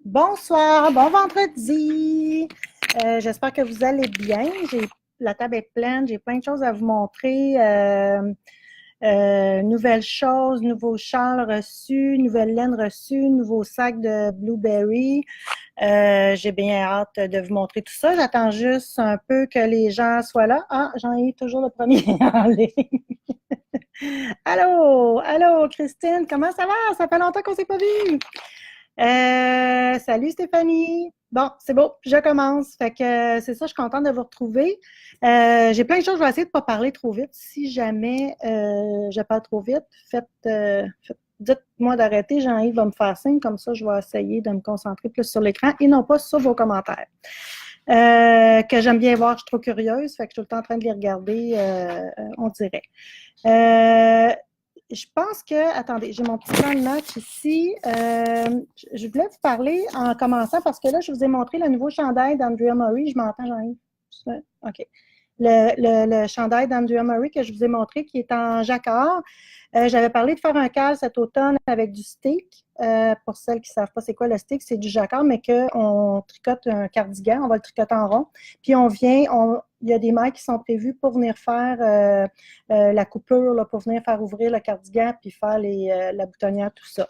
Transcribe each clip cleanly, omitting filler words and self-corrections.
Bonsoir, bon vendredi. J'espère que vous allez bien. La table est pleine, j'ai plein de choses à vous montrer. Nouvelles choses, nouveaux châles reçus, nouvelles laines reçues, nouveaux sacs de blueberry. J'ai bien hâte de vous montrer tout ça. J'attends juste un peu que les gens soient là. Ah, j'en ai toujours le premier en ligne. Allô, allô, Christine, comment ça va? Ça fait longtemps qu'on ne s'est pas vu. Salut Stéphanie. Bon, c'est beau, je commence. Fait que c'est ça, je suis contente de vous retrouver. J'ai plein de choses, je vais essayer de ne pas parler trop vite. Si jamais je parle trop vite, dites-moi d'arrêter. Jean-Yves va me faire signe, comme ça je vais essayer de me concentrer plus sur l'écran et non pas sur vos commentaires. Que j'aime bien voir, je suis trop curieuse, fait que je suis tout le temps en train de les regarder, on dirait. Je pense que, attendez, j'ai mon petit plan de match ici. Je voulais vous parler en commençant parce que là, je vous ai montré le nouveau chandail d'Andrea Murray. Je m'entends, Jean-Yves? OK. Le chandail d'Andrea Murray que je vous ai montré qui est en jacquard. J'avais parlé de faire un cale cet automne avec du stick. Pour celles qui ne savent pas c'est quoi le stick, c'est du jacquard, mais qu'on tricote un cardigan, on va le tricoter en rond. Puis il y a des mailles qui sont prévues pour venir faire la coupure, là, pour venir faire ouvrir le cardigan puis faire la boutonnière, tout ça.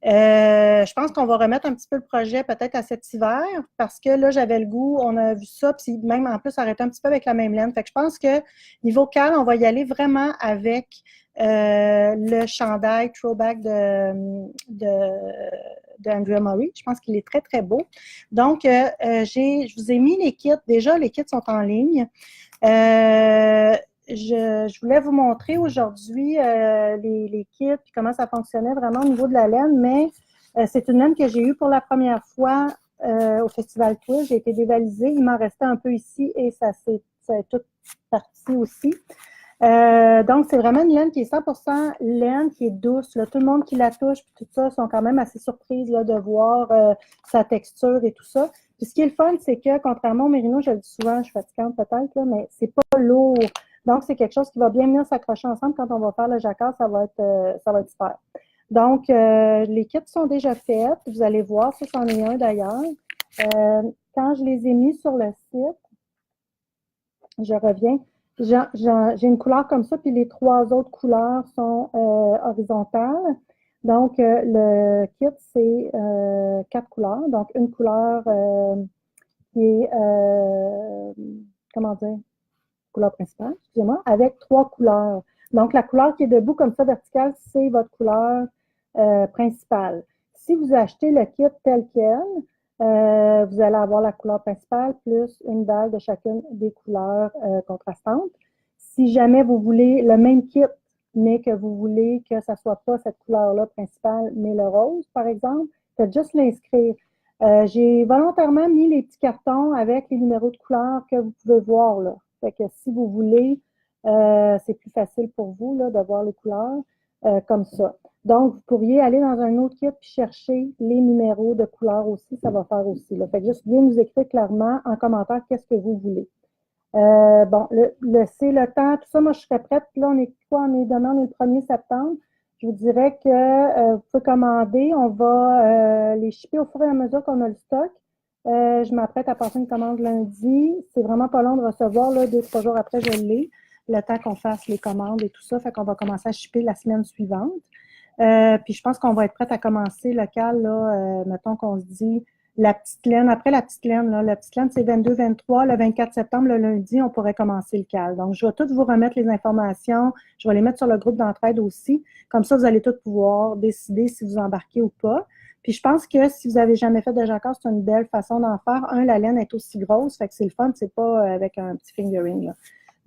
Je pense qu'on va remettre un petit peu le projet peut-être à cet hiver parce que là, j'avais le goût, on a vu ça, puis même en plus, arrêter un petit peu avec la même laine. Fait que je pense que niveau cal, on va y aller vraiment avec le chandail throwback de Andrea Murray. Je pense qu'il est très, très beau. Donc, je vous ai mis les kits. Déjà, les kits sont en ligne. Je voulais vous montrer aujourd'hui les kits et comment ça fonctionnait vraiment au niveau de la laine, mais c'est une laine que j'ai eue pour la première fois au Festival Twist. J'ai été dévalisée. Il m'en restait un peu ici et ça est tout parti aussi. Donc, c'est vraiment une laine qui est 100% laine, qui est douce. Là. Tout le monde qui la touche, puis tout ça, sont quand même assez surprises là, de voir sa texture et tout ça. Puis ce qui est le fun, c'est que, contrairement au mérino, je le dis souvent, je suis fatigante peut-être, là, mais c'est pas lourd. Donc, c'est quelque chose qui va bien venir s'accrocher ensemble. Quand on va faire le jacquard, ça va être super. Donc, les kits sont déjà faits. Vous allez voir, ça, c'en est un d'ailleurs. Quand je les ai mis sur le site, je reviens. J'ai une couleur comme ça, puis les trois autres couleurs sont horizontales. Donc, le kit, c'est quatre couleurs. Donc, une couleur qui est, comment dire, couleur principale, excusez-moi, avec trois couleurs. Donc, la couleur qui est debout comme ça, verticale, c'est votre couleur principale. Si vous achetez le kit tel quel, vous allez avoir la couleur principale plus une dalle de chacune des couleurs contrastantes. Si jamais vous voulez le même kit, mais que vous voulez que ça ne soit pas cette couleur-là principale, mais le rose, par exemple, faites juste l'inscrire. J'ai volontairement mis les petits cartons avec les numéros de couleurs que vous pouvez voir là. Fait que si vous voulez, c'est plus facile pour vous là, de voir les couleurs comme ça. Donc, vous pourriez aller dans un autre kit et chercher les numéros de couleurs aussi, ça va faire aussi. Là. Fait que juste bien nous écrire clairement en commentaire qu'est-ce que vous voulez. Bon, c'est le temps, tout ça, moi je serais prête. Là, on est quoi? On est demain, on est le 1er septembre. Je vous dirais que vous pouvez commander. On va les shipper au fur et à mesure qu'on a le stock. Je m'apprête à passer une commande lundi. C'est vraiment pas long de recevoir. Là, 2-3 jours après, je l'ai. Le temps qu'on fasse les commandes et tout ça. Fait qu'on va commencer à shipper la semaine suivante. Puis je pense qu'on va être prête à commencer local, là, mettons qu'on se dit la petite laine, après la petite laine, là, la petite laine, c'est 22-23, le 24 septembre, le lundi, on pourrait commencer le cal. Donc, je vais toutes vous remettre les informations, je vais les mettre sur le groupe d'entraide aussi. Comme ça, vous allez toutes pouvoir décider si vous embarquez ou pas. Puis je pense que si vous avez jamais fait de jacquard, c'est une belle façon d'en faire. La laine est aussi grosse, fait que c'est le fun, c'est pas avec un petit fingering, là.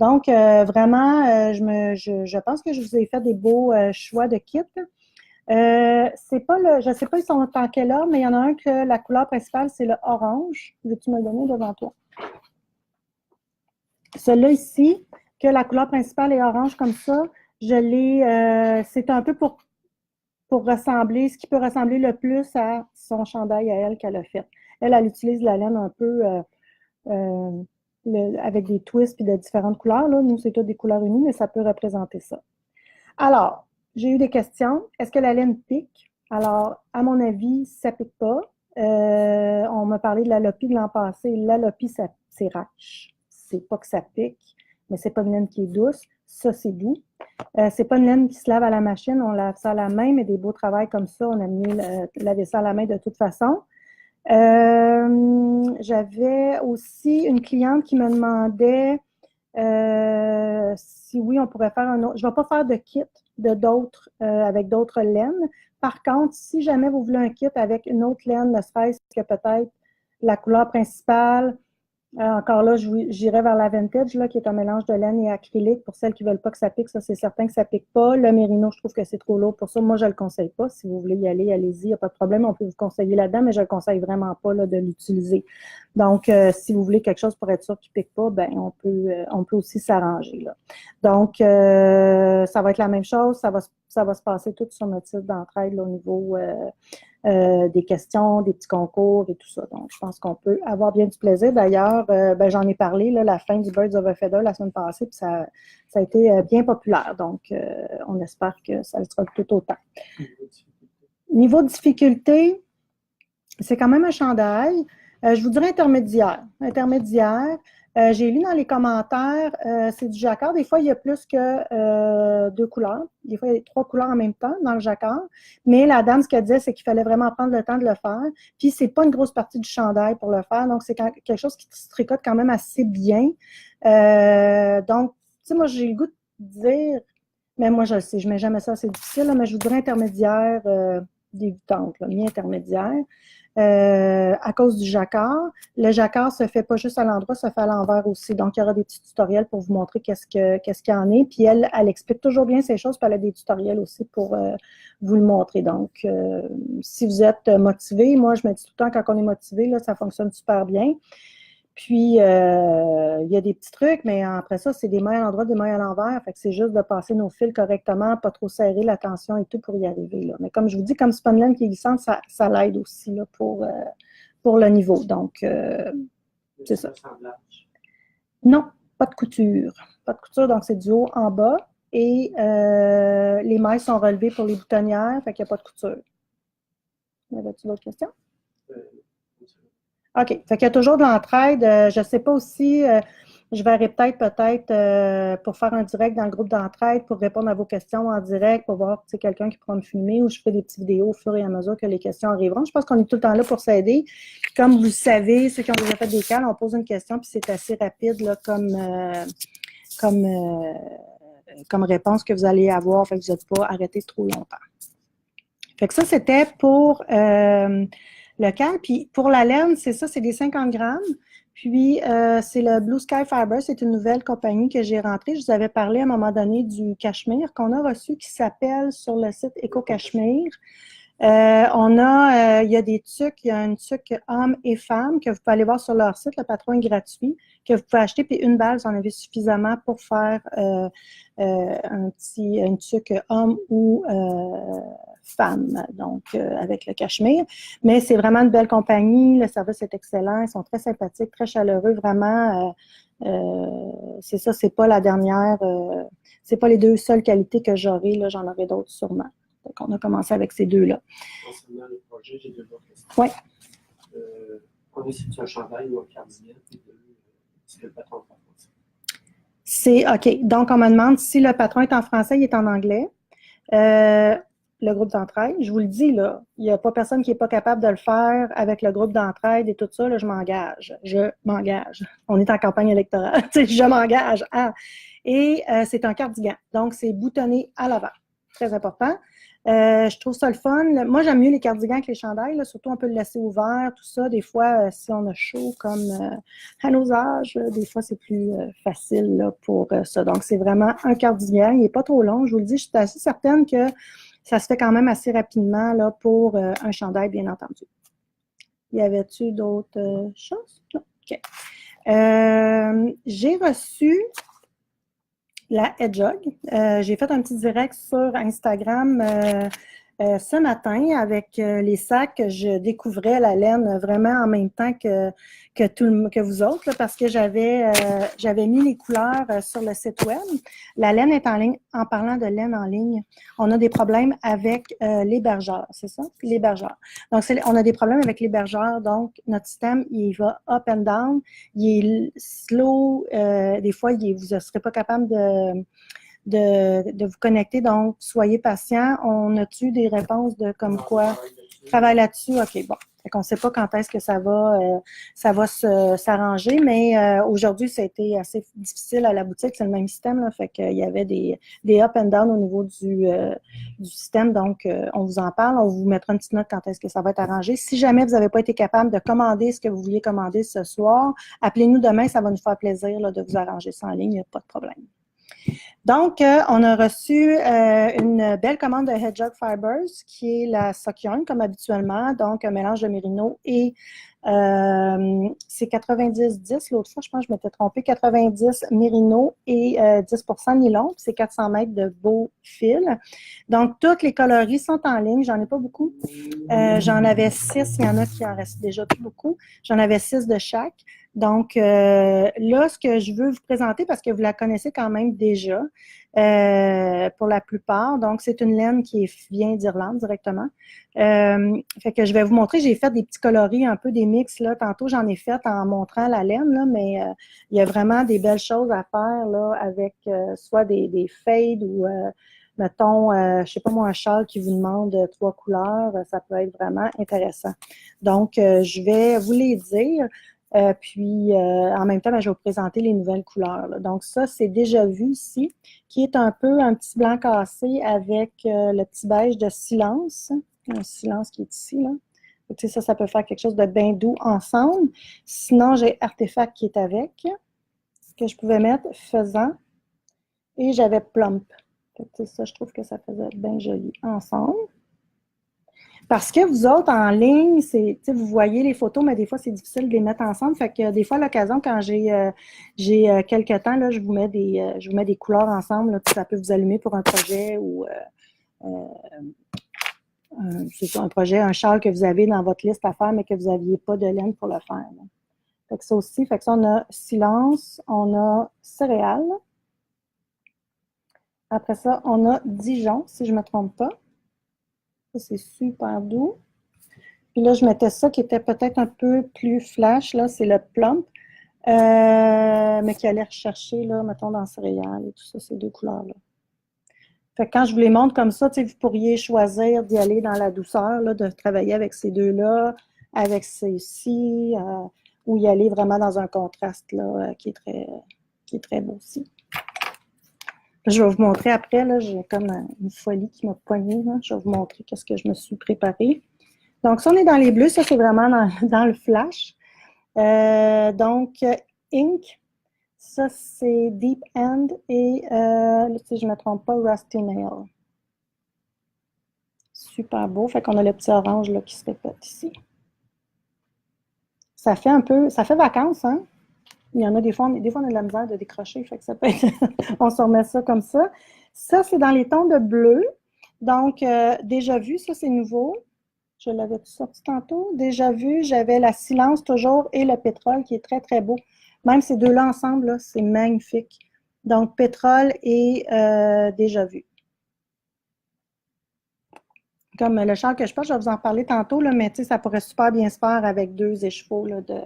Donc, vraiment, je pense que je vous ai fait des beaux choix de kits. C'est pas je ne sais pas ils sont en quelle ordre, mais il y en a un que la couleur principale, c'est le orange. Veux-tu me le donner devant toi? Celui-là ici, que la couleur principale est orange comme ça, c'est un peu pour ressembler, ce qui peut ressembler le plus à son chandail à elle qu'elle a fait. Elle utilise la laine un peu avec des twists et de différentes couleurs. Là. Nous, c'est toutes des couleurs unies, mais ça peut représenter ça. Alors, j'ai eu des questions. Est-ce que la laine pique? Alors, à mon avis, ça ne pique pas. On m'a parlé de l'Alopi de l'an passé. L'Alopi, c'est râche. C'est pas que ça pique, mais c'est pas une laine qui est douce. Ça, c'est doux. C'est pas une laine qui se lave à la machine. On lave ça à la main, mais des beaux travails comme ça, on aime mieux laver ça à la main de toute façon. J'avais aussi une cliente qui me demandait si oui, on pourrait faire un autre. Je ne vais pas faire de kit avec d'autres laines. Par contre, si jamais vous voulez un kit avec une autre laine, ne serait-ce que peut-être la couleur principale, encore là, j'irai vers la vintage, là, qui est un mélange de laine et acrylique. Pour celles qui ne veulent pas que ça pique, ça, c'est certain que ça ne pique pas. Le mérino, je trouve que c'est trop lourd. Pour ça, moi, je ne le conseille pas. Si vous voulez y aller, allez-y, il n'y a pas de problème. On peut vous conseiller là-dedans, mais je ne le conseille vraiment pas là, de l'utiliser. Donc, si vous voulez quelque chose pour être sûr qu'il ne pique pas, ben, on peut aussi s'arranger, là. Donc, ça va être la même chose. Ça va se passer tout sur notre site d'entraide là, au niveau des questions, des petits concours et tout ça. Donc, je pense qu'on peut avoir bien du plaisir. D'ailleurs, ben, j'en ai parlé, là, la fin du Birds of a Feather la semaine passée, puis ça a été bien populaire. Donc, on espère que ça le sera tout autant. Niveau difficulté, c'est quand même un chandail. Je vous dirais intermédiaire. Intermédiaire. J'ai lu dans les commentaires, c'est du jacquard. Des fois, il y a plus que 2 couleurs. Des fois, il y a 3 couleurs en même temps dans le jacquard. Mais la dame, ce qu'elle disait, c'est qu'il fallait vraiment prendre le temps de le faire. Puis, c'est pas une grosse partie du chandail pour le faire. Donc, c'est quelque chose qui se tricote quand même assez bien. Donc, tu sais, moi, j'ai le goût de dire, mais moi, je le sais, je mets jamais ça, c'est difficile, là, mais je vous dirais intermédiaire, débutante, mi-intermédiaire. À cause du jacquard. Le jacquard se fait pas juste à l'endroit, se fait à l'envers aussi. Donc, il y aura des petits tutoriels pour vous montrer qu'est-ce qu'il y en est. Puis elle explique toujours bien ces choses, puis elle a des tutoriels aussi pour vous le montrer. Donc, si vous êtes motivé, moi, je me dis tout le temps, quand on est motivé, là, ça fonctionne super bien. Puis, il y a des petits trucs, mais après ça, c'est des mailles à l'endroit, des mailles à l'envers. Fait que c'est juste de passer nos fils correctement, pas trop serrer la tension et tout pour y arriver, là. Mais comme je vous dis, comme c'est pas une laine qui est glissante, ça l'aide aussi là, pour le niveau. Donc, c'est ça. Non, pas de couture. Pas de couture, donc c'est du haut en bas. Et les mailles sont relevées pour les boutonnières, fait qu'il n'y a pas de couture. Y avait-tu d'autres questions? OK. Fait qu'il y a toujours de l'entraide. Je ne sais pas aussi, je verrai peut-être pour faire un direct dans le groupe d'entraide pour répondre à vos questions en direct, pour voir si c'est quelqu'un qui pourra me filmer ou je fais des petites vidéos au fur et à mesure que les questions arriveront. Je pense qu'on est tout le temps là pour s'aider. Comme vous le savez, ceux qui ont déjà fait des cales, on pose une question puis c'est assez rapide là, comme réponse que vous allez avoir. Fait que vous n'êtes pas arrêté trop longtemps. Fait que ça, c'était pour le cal. Puis pour la laine, c'est ça, c'est des 50 grammes. Puis c'est le Blue Sky Fiber, c'est une nouvelle compagnie que j'ai rentrée. Je vous avais parlé à un moment donné du cachemire qu'on a reçu qui s'appelle sur le site Éco Cachemire. Il y a des tucs, il y a une tuc hommes et femmes que vous pouvez aller voir sur leur site, le patron est gratuit, que vous pouvez acheter, puis une balle, vous en avez suffisamment pour faire une tuc homme ou femme, donc avec le cachemire. Mais c'est vraiment une belle compagnie, le service est excellent, ils sont très sympathiques, très chaleureux, vraiment. C'est ça, c'est pas la dernière, c'est pas les 2 seules qualités que j'aurai, là, j'en aurai d'autres sûrement. Donc, on a commencé avec ces 2-là. Concernant les projets, j'ai 2 questions. Oui. On est sur un chandail ou un cardigan, est-ce que le patron est en français? C'est OK. Donc, on me demande si le patron est en français, il est en anglais. Le groupe d'entraide, je vous le dis, là, il n'y a pas personne qui n'est pas capable de le faire avec le groupe d'entraide et tout ça, là, je m'engage. Je m'engage. On est en campagne électorale. Je m'engage. Ah. Et c'est un cardigan. Donc, c'est boutonné à l'avant. Très important. Je trouve ça le fun. Moi, j'aime mieux les cardigans que les chandails. Là. Surtout, on peut le laisser ouvert, tout ça. Des fois, si on a chaud, comme à nos âges, des fois, c'est plus facile là, pour ça. Donc, c'est vraiment un cardigan. Il n'est pas trop long. Je vous le dis, je suis assez certaine que ça se fait quand même assez rapidement là, pour un chandail, bien entendu. Y avait-tu d'autres choses? Non. OK. J'ai reçu la Hedgehog. J'ai fait un petit direct sur Instagram Ce matin, avec les sacs, je découvrais la laine vraiment en même temps que vous autres, là, parce que j'avais mis les couleurs sur le site web. La laine est en ligne. En parlant de laine en ligne, on a des problèmes avec l'hébergeur, c'est ça? L'hébergeur. Donc, on a des problèmes avec l'hébergeur. Donc, notre système, il va up and down. Il est slow. Des fois, vous ne serez pas capable de vous connecter. Donc, soyez patient. On a-tu des réponses de comme quoi? Travaille là-dessus. OK, bon. Fait qu'on ne sait pas quand est-ce que ça va s'arranger, mais aujourd'hui, ça a été assez difficile à la boutique. C'est le même système, là. Fait qu'il y avait des up and down au niveau du système. Donc, on vous en parle. On vous mettra une petite note quand est-ce que ça va être arrangé. Si jamais vous n'avez pas été capable de commander ce que vous vouliez commander ce soir, appelez-nous demain. Ça va nous faire plaisir là, de vous arranger ça en ligne. Il n'y a pas de problème. Donc, on a reçu une belle commande de Hedgehog Fibers, qui est la Sock Yarn, comme habituellement, donc un mélange de mérino et c'est 90-10. L'autre fois, je pense que je m'étais trompée, 90 mérino et 10% nylon, c'est 400 mètres de beau fil. Donc, toutes les coloris sont en ligne. J'en ai pas beaucoup. J'en avais 6. Il y en a qui en restent déjà plus beaucoup. J'en avais 6 de chaque. Donc, là, ce que je veux vous présenter, parce que vous la connaissez quand même déjà, pour la plupart. Donc, c'est une laine qui vient d'Irlande directement. Fait que je vais vous montrer, j'ai fait des petits coloris, un peu des mix, là. Tantôt, j'en ai fait en montrant la laine, là, mais il y a vraiment des belles choses à faire, là, avec soit des fades ou, mettons, je sais pas moi, un châle qui vous demande 3 couleurs, ça peut être vraiment intéressant. Donc, je vais vous les dire. Puis, en même temps, ben, je vais vous présenter les nouvelles couleurs, là. Donc, ça, c'est déjà vu ici, qui est un peu un petit blanc cassé avec le petit beige de silence. Un silence qui est ici, là. Tu sais, ça peut faire quelque chose de bien doux ensemble. Sinon, j'ai Artefact qui est avec, que je pouvais mettre faisant. Et j'avais Plump. Tu sais, ça, je trouve que ça faisait bien joli ensemble. Parce que vous autres, en ligne, vous voyez les photos, mais des fois, c'est difficile de les mettre ensemble. Fait que des fois, à l'occasion, quand j'ai quelques temps, là, je vous mets des couleurs ensemble, là, puis ça peut vous allumer pour un projet ou c'est ça, un projet, un châle que vous avez dans votre liste à faire, mais que vous n'aviez pas de laine pour le faire, là. Fait que ça aussi, fait que ça, on a silence, on a céréales. Après ça, on a Dijon, si je ne me trompe pas. Ça, c'est super doux. Puis là, je mettais ça qui était peut-être un peu plus flash, là, c'est le plump, mais qui allait rechercher, là, mettons, dans céréales et tout ça, ces deux couleurs-là. Fait que quand je vous les montre comme ça, vous pourriez choisir d'y aller dans la douceur, là, de travailler avec ces deux-là, avec ceux-ci, ou y aller vraiment dans un contraste, là, qui est très beau aussi. Je vais vous montrer après, là, j'ai comme une folie qui m'a poignée, là. Je vais vous montrer qu'est-ce que je me suis préparée. Donc, ça, on est dans les bleus. Ça, c'est vraiment dans le flash. Donc, Ink, ça, c'est Deep End et, si je ne me trompe pas, Rusty Nail. Super beau. Fait qu'on a le petit orange là, qui se répète ici. Ça fait vacances, hein? Il y en a des fois, on a de la misère de décrocher. Fait que ça peut être, on se remet ça comme ça. Ça, c'est dans les tons de bleu. Donc, déjà vu, ça, c'est nouveau. Je l'avais sorti tantôt. Déjà vu, j'avais la silence toujours et le pétrole qui est très, très beau. Même ces deux-là ensemble, c'est magnifique. Donc, pétrole et déjà vu. Comme le châle que je porte, je vais vous en parler tantôt, là, mais ça pourrait super bien se faire avec 2 écheveaux là, de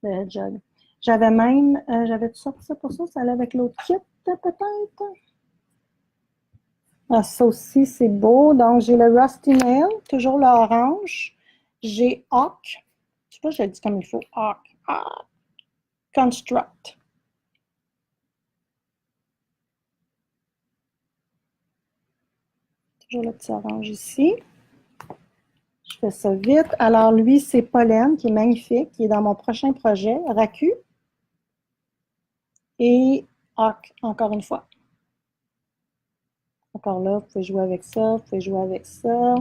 Hedgehog. J'avais même, j'avais-tu sorti ça pour ça? Ça allait avec l'autre kit, peut-être? Ah, ça aussi, c'est beau. Donc, j'ai le Rusty Nail, toujours l'orange. J'ai Hawk. Je sais pas si je le dis comme il faut. Hawk. Construct. Toujours le petit orange ici. Je fais ça vite. Alors, lui, c'est Pollen, qui est magnifique, qui est dans mon prochain projet, Raku. Et Hawk, encore une fois. Encore là, vous pouvez jouer avec ça, vous pouvez jouer avec ça.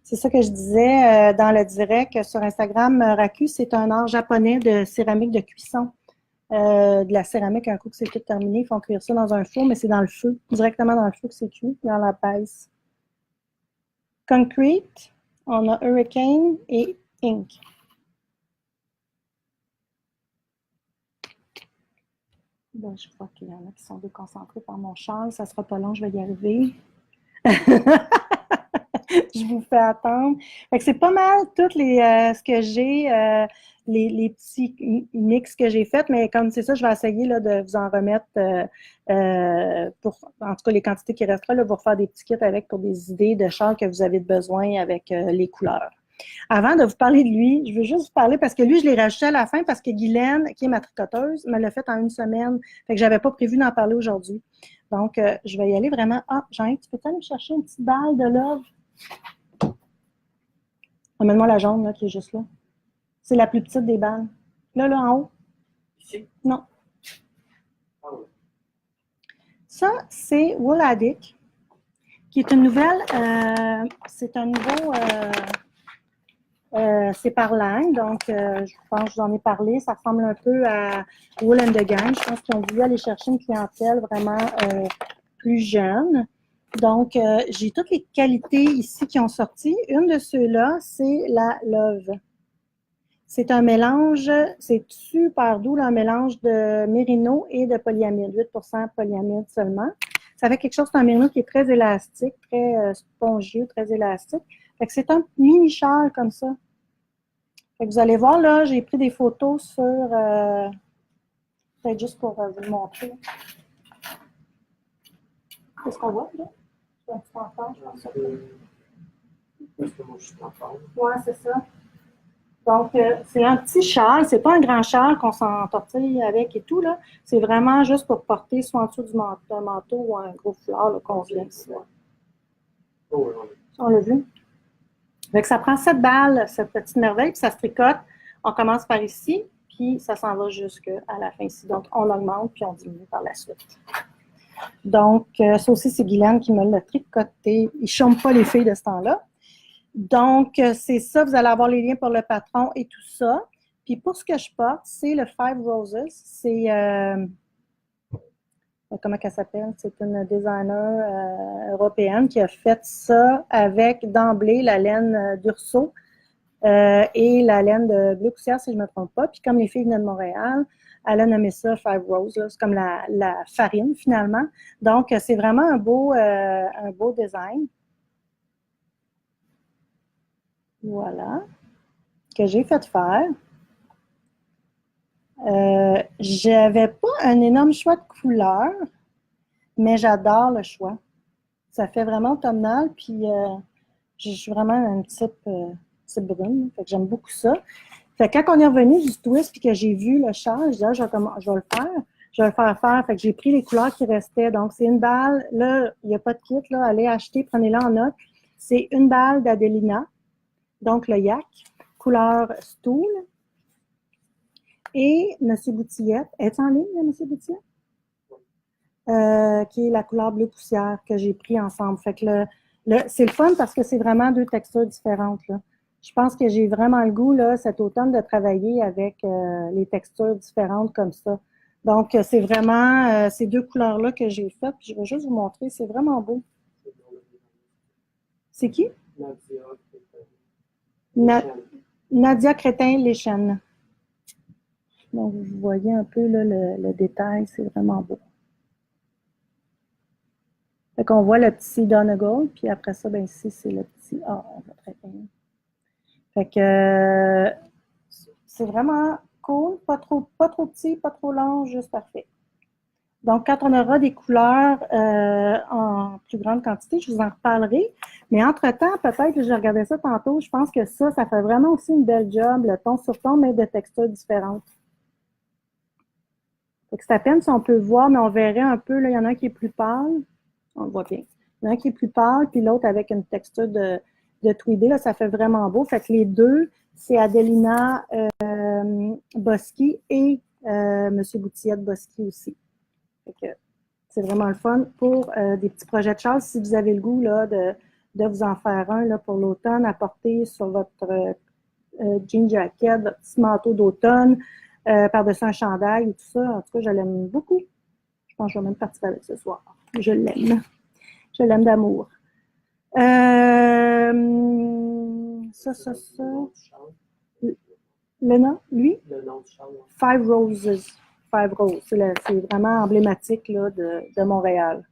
C'est ça que je disais dans le direct sur Instagram. Raku, c'est un art japonais de céramique de cuisson. De la céramique, un coup que c'est tout terminé, ils font cuire ça dans un four, mais c'est dans le feu, directement dans le feu que c'est cuit, dans la pèse. Concrete, on a Hurricane et Ink. Bon, je crois qu'il y en a qui sont déconcentrés par mon châle. Ça ne sera pas long, je vais y arriver. Je vous fais attendre. C'est pas mal tout ce que j'ai, les petits mix que j'ai faits, mais comme c'est ça, je vais essayer là, de vous en remettre pour, en tout cas, les quantités qui resteront, là, vous refaire des petits kits avec pour des idées de châles que vous avez besoin avec les couleurs. Avant de vous parler de lui, je veux juste vous parler parce que lui, je l'ai rajouté à la fin parce que Guylaine, qui est ma tricoteuse, me l'a fait en une semaine. Fait que j'avais pas prévu d'en parler aujourd'hui. Donc, je vais y aller vraiment. Ah, Jean, tu peux aller me chercher une petite balle de love? Amène-moi la jaune, là, qui est juste là. C'est la plus petite des balles. Là, en haut. Ici? Non. Ah oui. Ça, c'est Wool Addict, qui est une nouvelle, c'est un nouveau, c'est par langue, donc je pense que je vous en ai parlé. Ça ressemble un peu à Wool and the Gang. Je pense qu'ils ont voulu aller chercher une clientèle vraiment plus jeune. Donc, j'ai toutes les qualités ici qui ont sorti. Une de ceux-là, c'est la Love. C'est un mélange, c'est super doux, là, un mélange de mérino et de polyamide, 8% polyamide seulement. Ça fait quelque chose, c'est un mérino qui est très élastique, très spongieux, très élastique. Fait que c'est un mini châle comme ça. Fait que vous allez voir, là, j'ai pris des photos sur, peut-être juste pour vous le montrer. Qu'est-ce qu'on voit, là? C'est un petit enfant, je pense. Parce que moi, je suis en forme. Ouais, c'est ça. Donc, c'est un petit châle, c'est pas un grand châle qu'on s'entortille avec et tout, là. C'est vraiment juste pour porter soit en dessous d'un manteau ou un gros foulard qu'on vient ici. Oh, oui. On l'a vu? Donc, ça prend 7 balles, cette petite merveille, puis ça se tricote. On commence par ici, puis ça s'en va jusqu'à la fin ici. Donc, on augmente, puis on diminue par la suite. Donc, ça aussi, c'est Guylaine qui me l'a tricoté. Il ne chôme pas les filles de ce temps-là. Donc, c'est ça, vous allez avoir les liens pour le patron et tout ça. Puis pour ce que je porte, c'est le Five Roses. C'est, comment elle s'appelle? C'est une designer européenne qui a fait ça avec d'emblée la laine d'Urso et la laine de bleu poussière, si je ne me trompe pas. Puis comme les filles venaient de Montréal, elle a nommé ça Five Roses. C'est comme la farine, finalement. Donc, c'est vraiment un beau design. Voilà, que j'ai fait faire. J'avais pas un énorme choix de couleurs, mais j'adore le choix. Ça fait vraiment automnal, puis je suis vraiment un type brune, fait que j'aime beaucoup ça. Fait que quand on est revenu du twist puis que j'ai vu le châle, je dis, je vais le faire. Je vais le faire. Fait que j'ai pris les couleurs qui restaient. Donc, c'est une balle. Là, il n'y a pas de kit. Là. Allez acheter, prenez-la en note. C'est une balle d'Adelina, donc le yak, couleur stool. Et M. Boutillette, est-ce en ligne, M. Boutillette? Qui est la couleur bleu poussière que j'ai pris ensemble. Fait que c'est le fun parce que c'est vraiment deux textures différentes, là. Je pense que j'ai vraiment le goût, là, cet automne, de travailler avec les textures différentes comme ça. Donc, c'est vraiment ces deux couleurs-là que j'ai faites. Puis je vais juste vous montrer, c'est vraiment beau. C'est qui? Nadia Crétin-Léchenne. Donc, vous voyez un peu là, le détail, c'est vraiment beau. Fait qu'on voit le petit Donegal, puis après ça, ben ici, c'est le petit on va très bien. Fait que c'est vraiment cool, pas trop petit, pas trop long, juste parfait. Donc, quand on aura des couleurs en plus grande quantité, je vous en reparlerai. Mais entre-temps, peut-être que je regardais ça tantôt, je pense que ça fait vraiment aussi une belle job, le ton sur ton, mais de textures différentes. Fait que c'est à peine si on peut voir, mais on verrait un peu, là, il y en a un qui est plus pâle. On le voit bien. Il y en a un qui est plus pâle, puis l'autre avec une texture de tweedé. Là, ça fait vraiment beau. Fait que les deux, c'est Adelina Boschi et M. Boutillette Boschi aussi. Fait que c'est vraiment le fun pour des petits projets de châle. Si vous avez le goût là, de vous en faire un là, pour l'automne, à porter sur votre jean jacket, votre petit manteau d'automne, par-dessus un chandail et tout ça. En tout cas, je l'aime beaucoup. Je pense que je vais même partir avec ce soir. Je l'aime. Je l'aime d'amour. Ça. Le nom du châle. Le nom, lui? Le nom du châle. Five Roses. Five Roses. C'est vraiment emblématique là, de Montréal.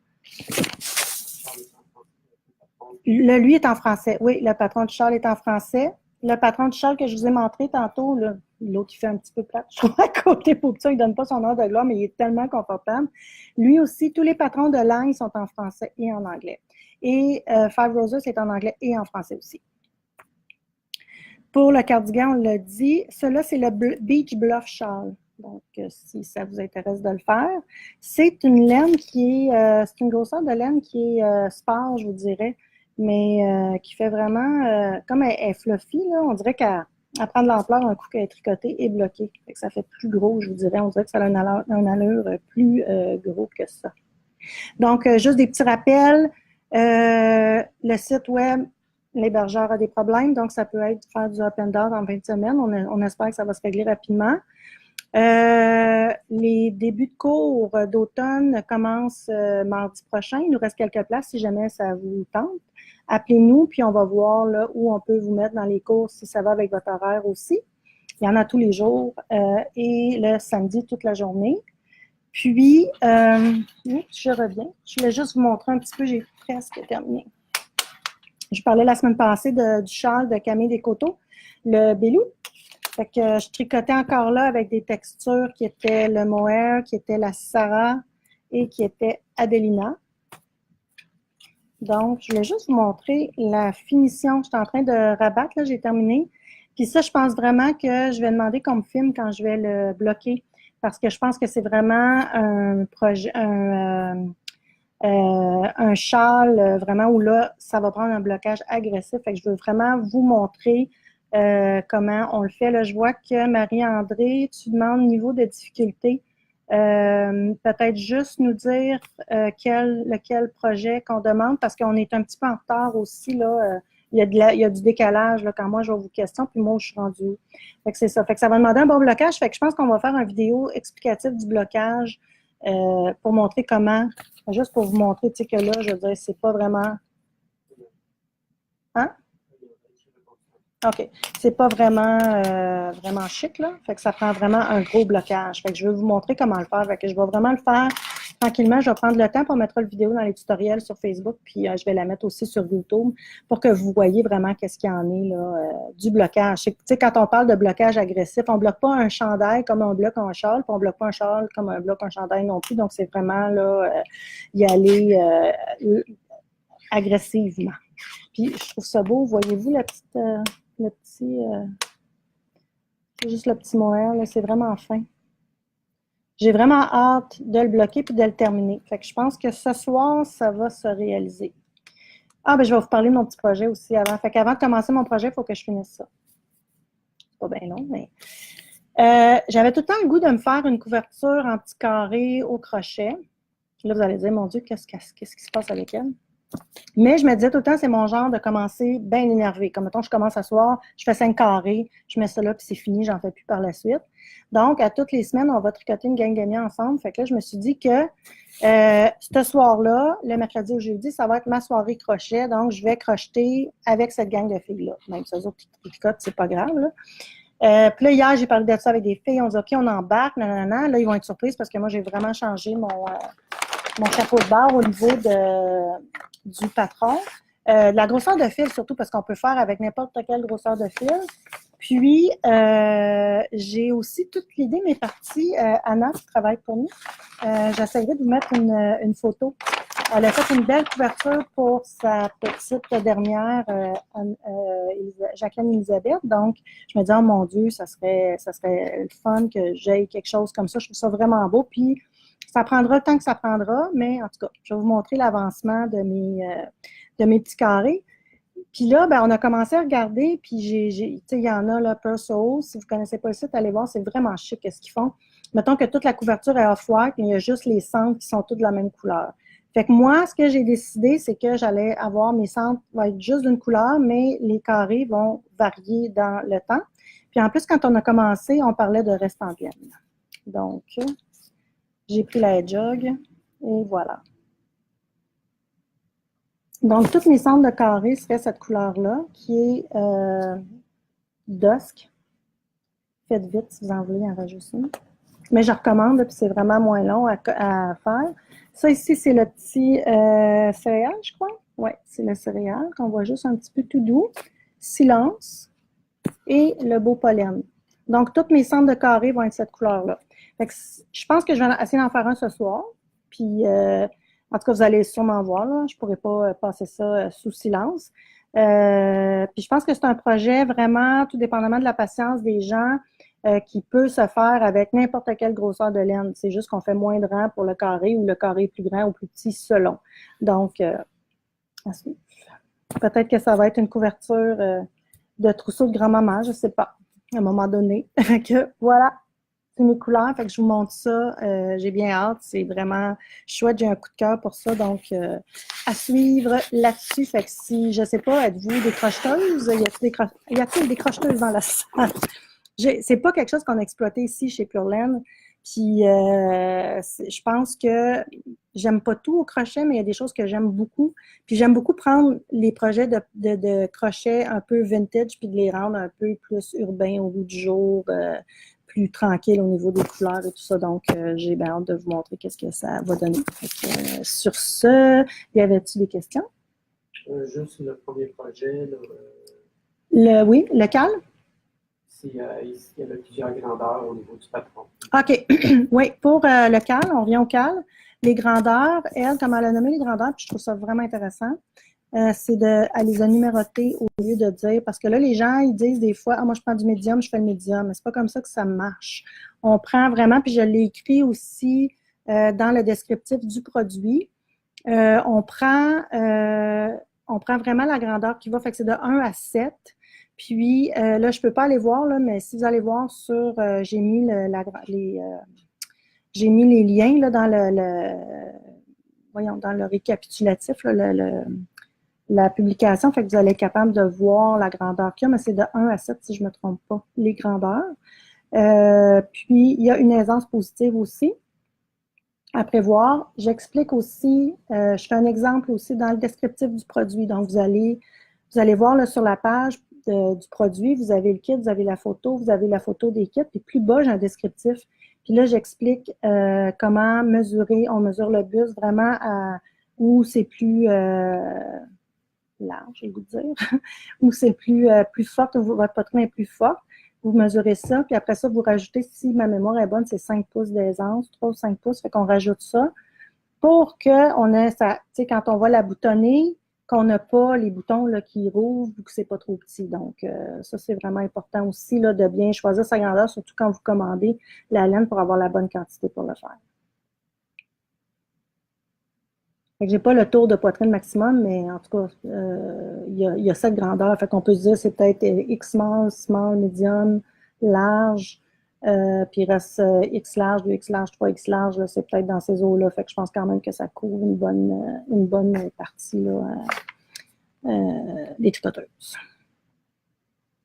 Lui est en français. Oui, le patron du châle est en français. Le patron du châle que je vous ai montré tantôt, l'autre qui fait un petit peu plate, je trouve, à côté pour ça, il ne donne pas son heure de gloire, mais il est tellement confortable. Lui aussi, tous les patrons de langue sont en français et en anglais. Et Five Roses est en anglais et en français aussi. Pour le cardigan, on l'a dit. Celui-là, c'est le Beach Bluff Shawl. Donc, si ça vous intéresse de le faire. C'est une laine qui est, c'est une grosseur de laine qui est sport, je vous dirais, mais qui fait vraiment, comme elle est fluffy, là, on dirait qu'elle prend de l'ampleur un coup qu'elle est tricotée et bloquée. Fait que ça fait plus gros, je vous dirais. On dirait que ça a une allure plus gros que ça. Donc, juste des petits rappels. Le site web, l'hébergeur a des problèmes, donc ça peut être faire du up and down en 20 semaines. On espère que ça va se régler rapidement. Les débuts de cours d'automne commencent mardi prochain. Il nous reste quelques places si jamais ça vous tente. Appelez-nous, puis on va voir là, où on peut vous mettre dans les cours si ça va avec votre horaire aussi. Il y en a tous les jours et le samedi toute la journée. Puis, je reviens. Je voulais juste vous montrer un petit peu, j'ai presque terminé. Je parlais la semaine passée du châle de Camille Descoteaux, le Bélou. Fait que je tricotais encore là avec des textures qui étaient le mohair, qui était la Sarah et qui était Adelina. Donc, je voulais juste vous montrer la finition. Je suis en train de rabattre, là, j'ai terminé. Puis ça, je pense vraiment que je vais demander qu'on me filme quand je vais le bloquer. Parce que je pense que c'est vraiment un projet, un châle vraiment où là, ça va prendre un blocage agressif. Fait que je veux vraiment vous montrer comment on le fait. Là, je vois que Marie-André, tu demandes niveau de difficulté. Peut-être juste nous dire lequel projet qu'on demande parce qu'on est un petit peu en retard aussi. Là, il y a du décalage là, quand moi je vais vous questionner, puis moi je suis rendue où. Fait que c'est ça. Fait que ça va demander un bon blocage. Fait que je pense qu'on va faire une vidéo explicative du blocage pour montrer comment, juste pour vous montrer tu sais, que là, je veux dire, c'est pas vraiment. Hein? OK. C'est pas vraiment, vraiment chic, là. Fait que ça prend vraiment un gros blocage. Fait que je vais vous montrer comment le faire. Fait que je vais vraiment le faire tranquillement. Je vais prendre le temps pour mettre la vidéo dans les tutoriels sur Facebook, puis je vais la mettre aussi sur YouTube pour que vous voyez vraiment qu'est-ce qu'il y en est, là, du blocage. Tu sais, quand on parle de blocage agressif, on bloque pas un chandail comme on bloque un châle, puis on bloque pas un châle comme on bloque un chandail non plus. Donc, c'est vraiment, là, y aller agressivement. Puis, je trouve ça beau. Voyez-vous la petite... juste le petit mohair, là, c'est vraiment fin. J'ai vraiment hâte de le bloquer puis de le terminer. Fait que je pense que ce soir, ça va se réaliser. Ah, ben je vais vous parler de mon petit projet aussi avant. Fait qu'avant de commencer mon projet, il faut que je finisse ça. C'est pas bien long, mais... j'avais tout le temps le goût de me faire une couverture en petit carré au crochet. Là, vous allez dire, mon Dieu, qu'est-ce qui se passe avec elle? Mais je me disais tout le temps, c'est mon genre de commencer bien énervé. Comme mettons, je commence à soir, je fais 5 carrés, je mets ça là, puis c'est fini, j'en fais plus par la suite. Donc, à toutes les semaines, on va tricoter une gang gagnée ensemble. Fait que là, je me suis dit que ce soir-là, le mercredi ou jeudi, ça va être ma soirée crochet. Donc, je vais crocheter avec cette gang de filles-là. Même si eux autres qui tricotent, c'est pas grave, là. Puis là, hier, j'ai parlé de ça avec des filles. On dit, OK, on embarque, nanana. Là, ils vont être surprises parce que moi, j'ai vraiment changé mon chapeau de barre au niveau du patron. La grosseur de fil, surtout, parce qu'on peut faire avec n'importe quelle grosseur de fil. Puis, j'ai aussi toute l'idée m'est partie. Anna, qui travaille pour nous, j'essaierai de vous mettre une photo. Elle a fait une belle couverture pour sa petite dernière, Jacqueline Elisabeth. Donc, je me dis, oh mon Dieu, ça serait le fun que j'aie quelque chose comme ça. Je trouve ça vraiment beau. Puis, ça prendra le temps que ça prendra, mais en tout cas, je vais vous montrer l'avancement de mes petits carrés. Puis là, ben, on a commencé à regarder, puis il y en a, là, Perso. Si vous ne connaissez pas le site, allez voir, c'est vraiment chic ce qu'ils font. Mettons que toute la couverture est off-white, mais il y a juste les centres qui sont tous de la même couleur. Fait que moi, ce que j'ai décidé, c'est que j'allais avoir mes centres vont être juste d'une couleur, mais les carrés vont varier dans le temps. Puis en plus, quand on a commencé, on parlait de reste en vienne. Donc, j'ai pris la jog et voilà. Donc, tous mes centres de carré seraient cette couleur-là, qui est Dusk. Faites vite si vous en voulez en rajouter. Mais je recommande, puis c'est vraiment moins long à faire. Ça ici, c'est le petit céréal, je crois. Oui, c'est le céréal qu'on voit juste un petit peu tout doux. Silence et le beau pollen. Donc, tous mes centres de carré vont être cette couleur-là. Je pense que je vais essayer d'en faire un ce soir. Puis, en tout cas, vous allez sûrement voir. Là. Je ne pourrais pas passer ça sous silence. Puis, je pense que c'est un projet vraiment, tout dépendamment de la patience des gens, qui peut se faire avec n'importe quelle grosseur de laine. C'est juste qu'on fait moins de rang pour le carré ou le carré est plus grand ou plus petit selon. Donc, peut-être que ça va être une couverture de trousseau de grand-maman, je ne sais pas, à un moment donné. Fait que voilà, c'est mes couleurs. Fait que je vous montre ça. J'ai bien hâte. C'est vraiment chouette. J'ai un coup de cœur pour ça. Donc, à suivre là-dessus. Fait que si, je ne sais pas, êtes-vous des crocheteuses? Y a-t-il des crocheteuses dans la salle? C'est pas quelque chose qu'on a exploité ici chez Pure Laine. Puis, je pense que j'aime pas tout au crochet, mais il y a des choses que j'aime beaucoup. Puis, j'aime beaucoup prendre les projets de crochet un peu vintage puis de les rendre un peu plus urbains au bout du jour, plus tranquille au niveau des couleurs et tout ça. Donc, j'ai bien hâte de vous montrer qu'est-ce que ça va donner. Donc, sur ce, y avait-tu des questions? Juste le premier projet. Oui, le cal? Il y avait plusieurs grandeurs au niveau du patron. OK. Oui, pour le cal, on revient au cal. Les grandeurs, elle, comme elle a nommé les grandeurs, puis je trouve ça vraiment intéressant, c'est à les numéroter au lieu de dire, parce que là, les gens, ils disent des fois, ah, moi, je prends du médium, je fais le médium. Mais c'est pas comme ça que ça marche. On prend vraiment, puis je l'ai écrit aussi dans le descriptif du produit. On prend vraiment la grandeur qui va, fait que c'est de 1 à 7. Puis là, je ne peux pas aller voir, là, mais si vous allez voir sur, j'ai mis j'ai mis les liens là, dans dans le récapitulatif, là, la publication, fait que vous allez être capable de voir la grandeur qu'il y a, mais c'est de 1 à 7 si je ne me trompe pas, les grandeurs. Puis, il y a une aisance positive aussi à prévoir. J'explique aussi, je fais un exemple aussi dans le descriptif du produit. Donc, vous allez voir là, sur la page du produit, vous avez le kit, vous avez la photo des kits, puis plus bas, j'ai un descriptif. Puis là, j'explique comment mesurer. On mesure le buste vraiment où c'est plus large, j'ai le goût de dire, où c'est plus forte, où votre poitrine est plus forte. Vous mesurez ça, puis après ça, vous rajoutez, si ma mémoire est bonne, c'est 5 pouces d'aisance, 3 ou 5 pouces, fait qu'on rajoute ça pour qu'on ait ça, tu sais, quand on va la boutonner, qu'on n'a pas les boutons là, qui rouvrent ou que c'est pas trop petit. Donc, ça, c'est vraiment important aussi là, de bien choisir sa grandeur, surtout quand vous commandez la laine pour avoir la bonne quantité pour le faire. Fait que j'ai pas le tour de poitrine maximum, mais en tout cas, il y a cette grandeur. Fait qu'on peut se dire c'est peut-être X small, small, medium, large, puis il reste X large, 2X large, 3X large, c'est peut-être dans ces eaux-là. Fait que je pense quand même que ça couvre une bonne partie là, des tricoteuses.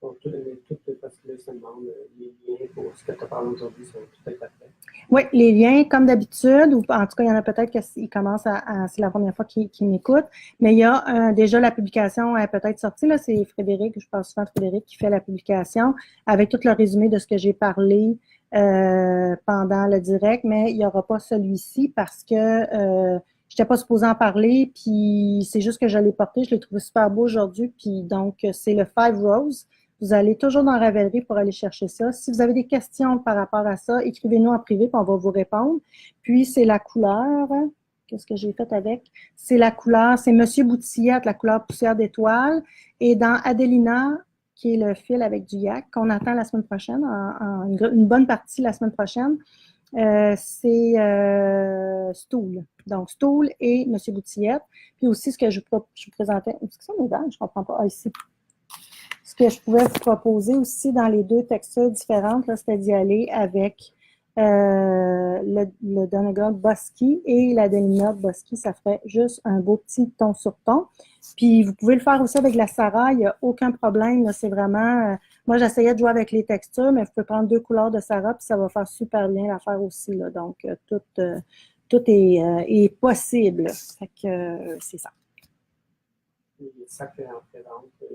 Donc, parce que là, ça demande les liens pour ce que tu as parlé aujourd'hui, ça va tout être après. Oui, les liens, comme d'habitude, ou en tout cas, il y en a peut-être qui commencent c'est la première fois qu'ils m'écoutent, mais il y a déjà la publication peut-être sortie, là, c'est Frédéric, je parle souvent de Frédéric, qui fait la publication avec tout le résumé de ce que j'ai parlé pendant le direct, mais il n'y aura pas celui-ci parce que je n'étais pas supposée en parler, puis c'est juste que je l'ai porté, je l'ai trouvé super beau aujourd'hui, puis donc c'est le Five Rose. Vous allez toujours dans Ravelry pour aller chercher ça. Si vous avez des questions par rapport à ça, écrivez-nous en privé, puis on va vous répondre. Puis, c'est la couleur. Qu'est-ce que j'ai fait avec? C'est la couleur, c'est Monsieur Boutillette, la couleur poussière d'étoile. Et dans Adelina, qui est le fil avec du yak, qu'on attend la semaine prochaine, une bonne partie la semaine prochaine, c'est Stool. Donc, Stool et Monsieur Boutillette. Puis aussi, ce que je vous présentais, est-ce que ça me donne? Je ne comprends pas. Ah, ici. Ce que je pouvais vous proposer aussi dans les deux textures différentes, c'était d'y aller avec le Donegal Bosky et la Delimert Bosky. Ça ferait juste un beau petit ton sur ton. Puis, vous pouvez le faire aussi avec la Sarah. Il n'y a aucun problème. C'est vraiment... moi, j'essayais de jouer avec les textures, mais vous pouvez prendre 2 couleurs de Sarah, puis ça va faire super bien l'affaire aussi. Là. Donc, tout est possible. Fait que c'est ça. Les sacs en pré-vente, ils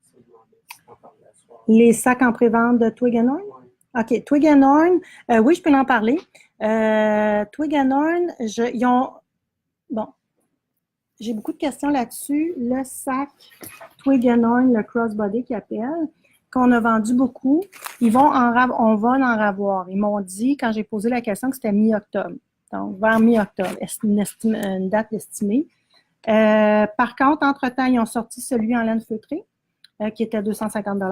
se demandaient si on parlait à soir. Les sacs en pré-vente de Twig and Horn? Ouais. OK. Twig and Horn, oui, je peux en parler. Twig and Horn, ils ont... Bon, j'ai beaucoup de questions là-dessus. Le sac Twig and Horn, le crossbody qu'ils appellent, qu'on a vendu beaucoup, on va en ravoir. Ils m'ont dit, quand j'ai posé la question, que c'était mi-octobre. Donc, vers mi-octobre, une date estimée. Par contre, entre-temps, ils ont sorti celui en laine feutrée, qui était 250 $.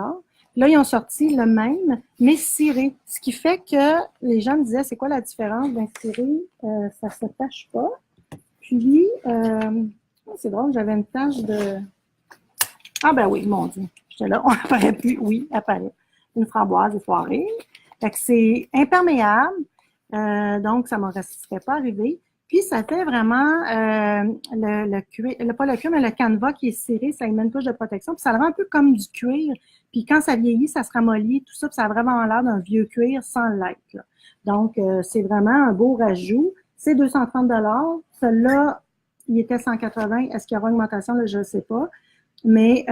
Là, ils ont sorti le même, mais ciré. Ce qui fait que les gens me disaient, c'est quoi la différence d'un ciré? Ça ne se tâche pas. Puis, c'est drôle, j'avais une tache de... Ah ben oui, mon Dieu. J'étais là, on apparaît plus. Oui, apparaît. Une framboise effoirée. Fait que c'est imperméable, donc ça ne me serait pas arrivé. Puis, ça fait vraiment le cuir, pas le cuir, mais le canevas qui est ciré, ça émet une couche de protection. Puis, ça le rend un peu comme du cuir. Puis, quand ça vieillit, ça se ramollit, tout ça. Puis, ça a vraiment l'air d'un vieux cuir sans l'être. Là. Donc, c'est vraiment un beau rajout. C'est 230 $. Celui-là, il était 180. Est-ce qu'il y aura une augmentation? Là, je ne sais pas. Mais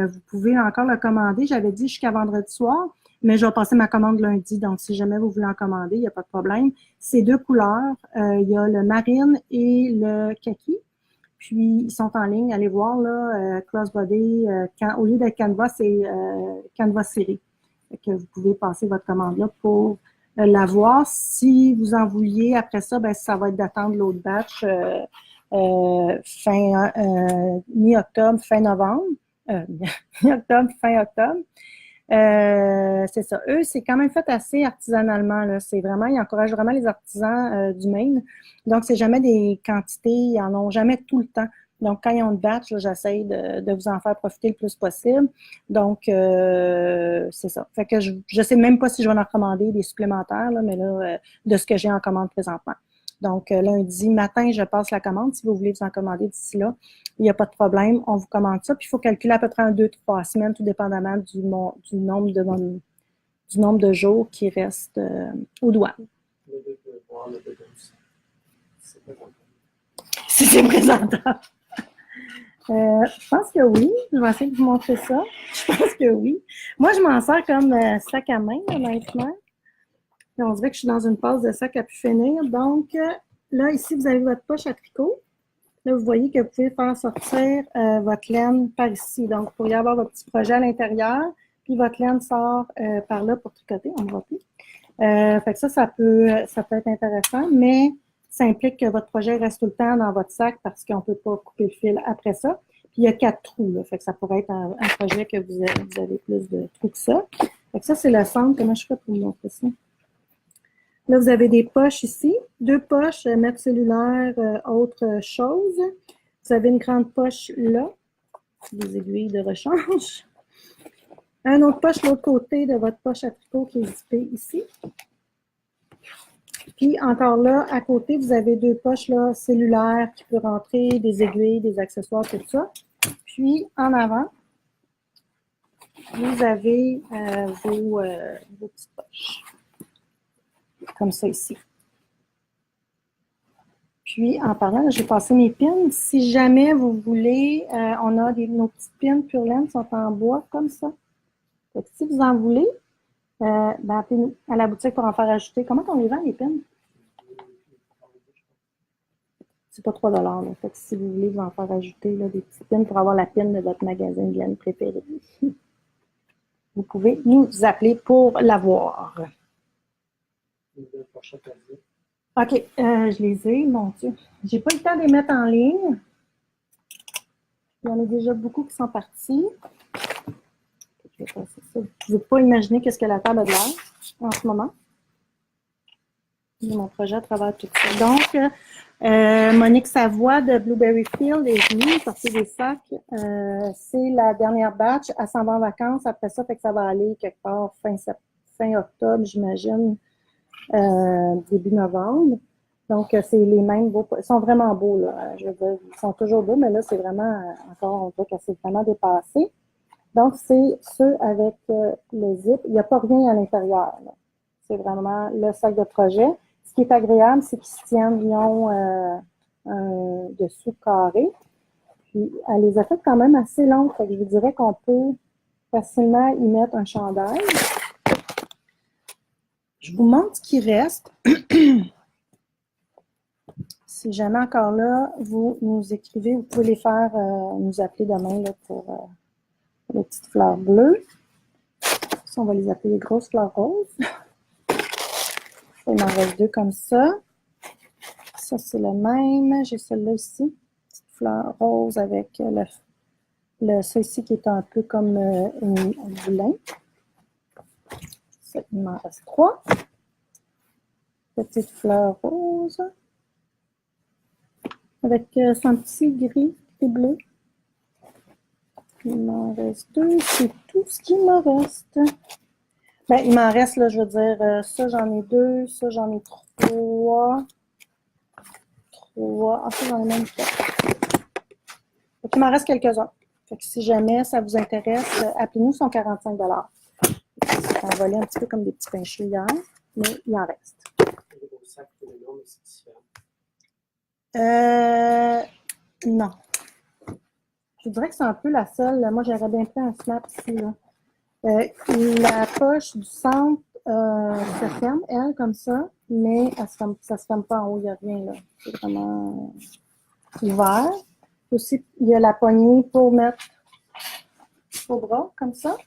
vous pouvez encore le commander. J'avais dit jusqu'à vendredi soir, mais je vais passer ma commande lundi. Donc, si jamais vous voulez en commander, il n'y a pas de problème. C'est 2 couleurs. Il y a le marine et le kaki. Puis, ils sont en ligne. Allez voir, là, crossbody. Au lieu d'être canvas, c'est canvas ciré. Fait que vous pouvez passer votre commande là pour l'avoir. Si vous en vouliez, après ça, ben, ça va être d'attendre l'autre batch mi-octobre, fin novembre. Mi-octobre, fin octobre. C'est ça. Eux, c'est quand même fait assez artisanalement. Là. C'est vraiment, ils encouragent vraiment les artisans du Maine. Donc, c'est jamais des quantités, ils en ont jamais tout le temps. Donc, quand ils ont une batch, j'essaie de vous en faire profiter le plus possible. Donc, c'est ça. Fait que je sais même pas si je vais en recommander des supplémentaires, là, mais là, de ce que j'ai en commande présentement. Donc, lundi matin, je passe la commande. Si vous voulez vous en commander d'ici là, il n'y a pas de problème. On vous commande ça. Puis, il faut calculer à peu près 2-3 semaines, tout dépendamment du nombre de jours qui restent aux douanes. Si c'est présentable. Je pense que oui. Je vais essayer de vous montrer ça. Je pense que oui. Moi, je m'en sers comme sac à main, honnêtement. On dirait que je suis dans une phase de sac à pu finir. Donc, là, ici, vous avez votre poche à tricot. Là, vous voyez que vous pouvez faire sortir votre laine par ici. Donc, vous pourriez avoir votre petit projet à l'intérieur, puis votre laine sort par là pour tricoter. On ne voit plus. Fait que ça peut être intéressant, mais ça implique que votre projet reste tout le temps dans votre sac parce qu'on ne peut pas couper le fil après ça. Puis, il y a 4 trous. Là, fait que ça pourrait être un projet que vous avez plus de trous que ça. Fait que ça, c'est le centre. Comment je fais pour vous montrer ça? Là, vous avez des poches ici. 2 poches, mettre cellulaire, autre chose. Vous avez une grande poche là, des aiguilles de rechange. Un autre poche de l'autre côté de votre poche à tricot qui est zippée ici. Puis encore là, à côté, vous avez 2 poches là, cellulaires qui peuvent rentrer, des aiguilles, des accessoires, tout ça. Puis en avant, vous avez vos petites poches. Comme ça ici. Puis, en parlant, j'ai passé mes pins. Si jamais vous voulez, on a nos petites pins Pure Laine sont en bois comme ça. Donc, si vous en voulez, ben, appelez-nous à la boutique pour en faire ajouter. Comment on les vend, les pins? C'est pas 3 $. Là. Fait que si vous voulez vous en faire ajouter là, des petites pins pour avoir la pin de votre magasin de laine préféré, vous pouvez nous appeler pour l'avoir. OK, je les ai, mon Dieu. J'ai pas eu le temps de les mettre en ligne. Il y en a déjà beaucoup qui sont partis. Je vais passer ça. Je ne veux pas imaginer qu'est-ce que la table a de l'air en ce moment. J'ai mon projet à travers tout ça. Donc, Monique Savoie de Blueberry Field est venue sortir des sacs. C'est la dernière batch. Elle s'en va en vacances. Après ça, fait que ça va aller quelque part fin octobre, j'imagine. Début novembre. Donc, c'est les mêmes beaux. Ils sont vraiment beaux, là. Je veux dire, ils sont toujours beaux, mais là, c'est vraiment, encore, on voit que c'est vraiment dépassé. Donc, c'est ceux avec le zip. Il n'y a pas rien à l'intérieur. C'est vraiment le sac de projet. Ce qui est agréable, c'est qu'ils se tiennent, ils ont un dessous carré. Puis, elle les a faites quand même assez longues, fait que je vous dirais qu'on peut facilement y mettre un chandail. Je vous montre ce qui reste. Si jamais encore là, vous nous écrivez, vous pouvez les faire, nous appeler demain là, pour les petites fleurs bleues. Ça, on va les appeler les grosses fleurs roses. Il m'en reste deux comme ça. Ça, c'est le même. J'ai celle-là ici. Petite fleur rose avec ça ici qui est un peu comme un boulin. Ça, il m'en reste trois. Petite fleur rose. Avec son petit gris et bleu. Il m'en reste deux. C'est tout ce qui me reste. Ben, il m'en reste, là, je veux dire, ça, j'en ai deux. Ça, j'en ai trois. Ah, ça, j'en ai même quatre. Donc, il m'en reste quelques-uns. Fait que si jamais ça vous intéresse, appelez-nous, sont 45 $. C'est envolé un petit peu comme des petits pains chauds hier, mais il en reste. Non. Je dirais que c'est un peu la seule. Moi, j'aurais bien fait un snap ici, là. La poche du centre se ferme, elle, comme ça, mais ça se ferme pas en haut, il n'y a rien, là. C'est vraiment ouvert. Aussi, il y a la poignée pour mettre au bras, comme ça.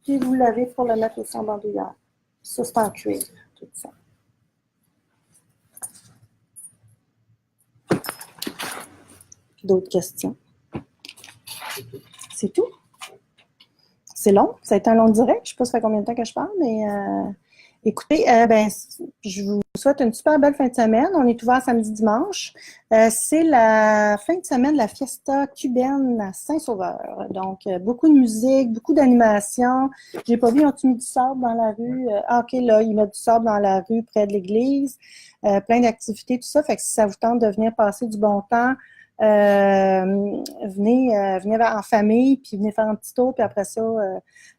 Puis vous l'avez pour le mettre aussi en bandoulière. Ça, c'est en cuir, tout ça. D'autres questions? C'est tout? C'est long, ça a été un long direct. Je ne sais pas ça fait combien de temps que je parle, mais écoutez, je vous souhaite une super belle fin de semaine. On est ouvert samedi, dimanche. C'est la fin de semaine de la fiesta cubaine à Saint-Sauveur. Donc, beaucoup de musique, beaucoup d'animation. J'ai pas vu, ont-ils mis du sable dans la rue? OK, là, ils mettent du sable dans la rue près de l'église. Plein d'activités, tout ça. Fait que si ça vous tente de venir passer du bon temps, venez en famille, puis venez faire un petit tour, puis après ça,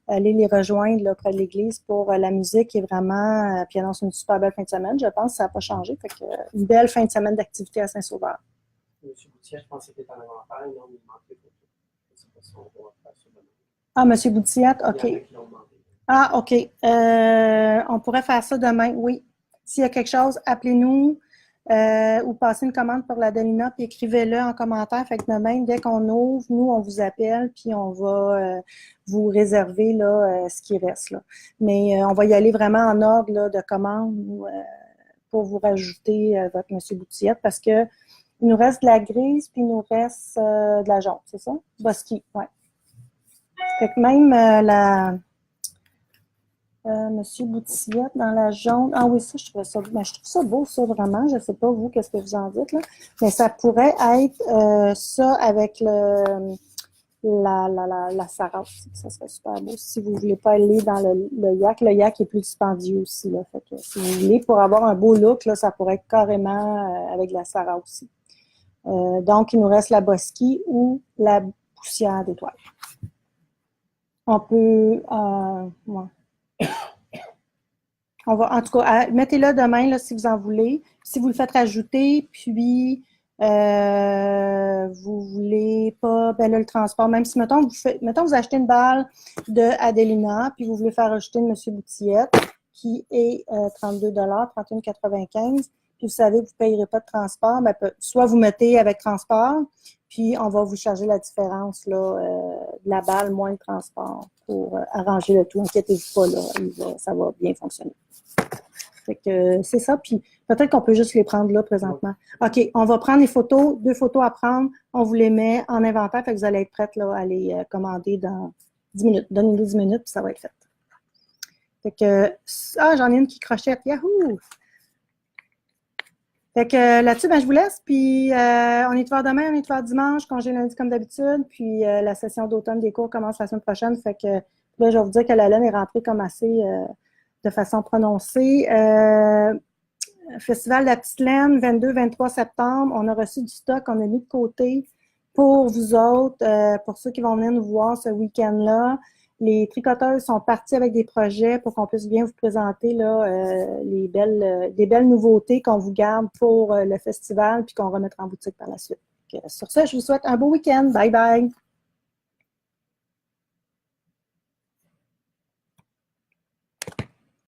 aller les rejoindre là, près de l'église pour la musique qui est vraiment, puis annonce une super belle fin de semaine. Je pense que ça n'a pas changé. Fait que, une belle fin de semaine d'activité à Saint-Sauveur. Monsieur Boutier, je pensais qu'il était en inventaire, non, il manquait pour tout. Je ne sais pas si on va faire ça demain. Ah, Monsieur Boutillette, OK. Il y en a qui l'ont demandé. Ah, OK. On pourrait faire ça demain, oui. S'il y a quelque chose, appelez-nous. Ou passez une commande pour la Delina, puis écrivez-le en commentaire. Fait que demain, dès qu'on ouvre, nous, on vous appelle, puis on va vous réserver là, ce qui reste. Là. Mais on va y aller vraiment en ordre là, de commande pour vous rajouter votre Monsieur Boutillette, parce que il nous reste de la grise, puis il nous reste de la jaune, c'est ça? Bosky, oui. Fait que même Monsieur Boutillette dans la jaune. Ah oui, ça, je trouve ça beau, ça, vraiment. Je ne sais pas, vous, qu'est-ce que vous en dites, là. Mais ça pourrait être ça avec la Sarah aussi. Ça serait super beau. Si vous ne voulez pas aller dans le yak est plus dispendieux aussi, là. Fait que si vous voulez, pour avoir un beau look, là, ça pourrait être carrément avec la Sarah aussi. Donc, il nous reste la Bosky ou la poussière d'étoile. On peut... ouais. On va, en tout cas, mettez-le demain là, si vous en voulez. Si vous le faites rajouter, puis vous voulez pas, ben là, le transport, même si, mettons, vous achetez une balle de Adelina, puis vous voulez faire ajouter une Monsieur Boutillette, qui est 32 $, 31,95 $, puis vous savez que vous ne payerez pas de transport, ben, soit vous mettez avec transport, puis on va vous charger la différence là, de la balle moins le transport pour arranger le tout. Inquiétez-vous pas, là, ça va bien fonctionner. Fait que c'est ça, puis peut-être qu'on peut juste les prendre là présentement. OK, on va prendre les photos, 2 photos à prendre, on vous les met en inventaire, fait que vous allez être prête là, à les commander dans 10 minutes. Donnez-nous 10 minutes, puis ça va être fait. Fait que, j'en ai une qui crochette, yahoo! Fait que là-dessus, ben, je vous laisse, puis on est ouvert demain, on est ouvert dimanche, congé lundi comme d'habitude, puis la session d'automne des cours commence la semaine prochaine, fait que là, je vais vous dire que la laine est rentrée comme assez de façon prononcée. Festival de la Petite Laine, 22-23 septembre, on a reçu du stock, on a mis de côté pour vous autres, pour ceux qui vont venir nous voir ce week-end-là. Les tricoteuses sont partis avec des projets pour qu'on puisse bien vous présenter là, des belles nouveautés qu'on vous garde pour le festival puis qu'on remettra en boutique par la suite. sur ça, je vous souhaite un beau week-end. Bye bye!